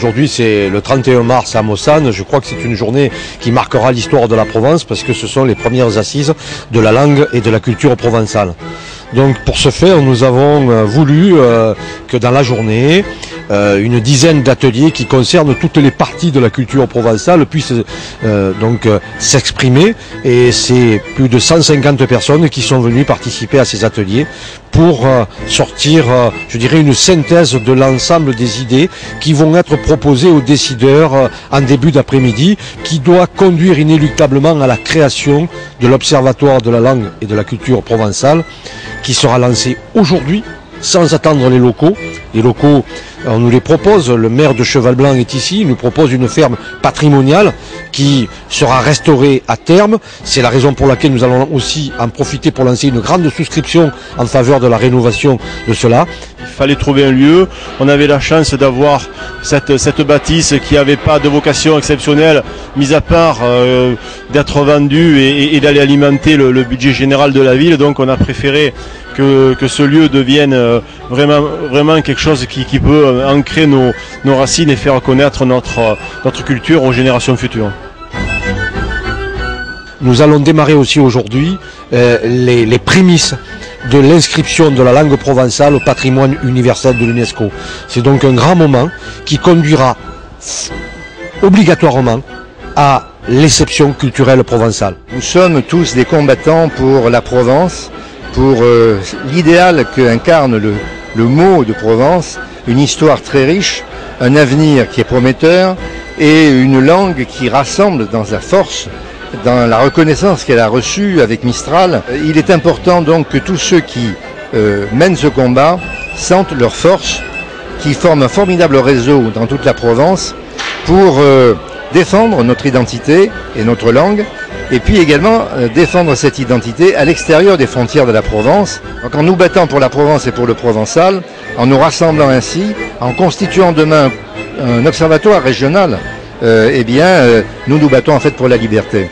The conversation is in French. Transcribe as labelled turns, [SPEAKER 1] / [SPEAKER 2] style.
[SPEAKER 1] Aujourd'hui, c'est le 31 mars à Mossane. Je crois que c'est une journée qui marquera l'histoire de la Provence parce que ce sont les premières assises de la langue et de la culture provençale. Donc pour ce faire, nous avons voulu que dans la journée, une dizaine d'ateliers qui concernent toutes les parties de la culture provençale puissent s'exprimer, et c'est plus de 150 personnes qui sont venues participer à ces ateliers pour sortir, je dirais, une synthèse de l'ensemble des idées qui vont être proposées aux décideurs en début d'après-midi, qui doit conduire inéluctablement à la création de l'Observatoire de la langue et de la culture provençale, qui sera lancé aujourd'hui, sans attendre les locaux. Les locaux, on nous les propose, le maire de Cheval-Blanc est ici, il nous propose une ferme patrimoniale qui sera restaurée à terme. C'est la raison pour laquelle nous allons aussi en profiter pour lancer une grande souscription en faveur de la rénovation de cela.
[SPEAKER 2] Il fallait trouver un lieu. On avait la chance d'avoir cette bâtisse qui n'avait pas de vocation exceptionnelle, mis à part d'être vendue et d'aller alimenter le budget général de la ville. Donc on a préféré que ce lieu devienne vraiment quelque chose qui peut ancrer nos racines et faire connaître notre culture aux générations futures.
[SPEAKER 1] Nous allons démarrer aussi aujourd'hui les prémices de l'inscription de la langue provençale au patrimoine universel de l'UNESCO. C'est donc un grand moment qui conduira obligatoirement à l'exception culturelle provençale.
[SPEAKER 3] Nous sommes tous des combattants pour la Provence, pour l'idéal qu'incarne le mot de Provence, une histoire très riche, un avenir qui est prometteur et une langue qui rassemble dans sa force, dans la reconnaissance qu'elle a reçue avec Mistral. Il est important donc que tous ceux qui mènent ce combat sentent leur force, qui forment un formidable réseau dans toute la Provence pour défendre notre identité et notre langue, et puis également défendre cette identité à l'extérieur des frontières de la Provence. Donc en nous battant pour la Provence et pour le provençal, en nous rassemblant ainsi, en constituant demain un observatoire régional, nous nous battons en fait pour la liberté.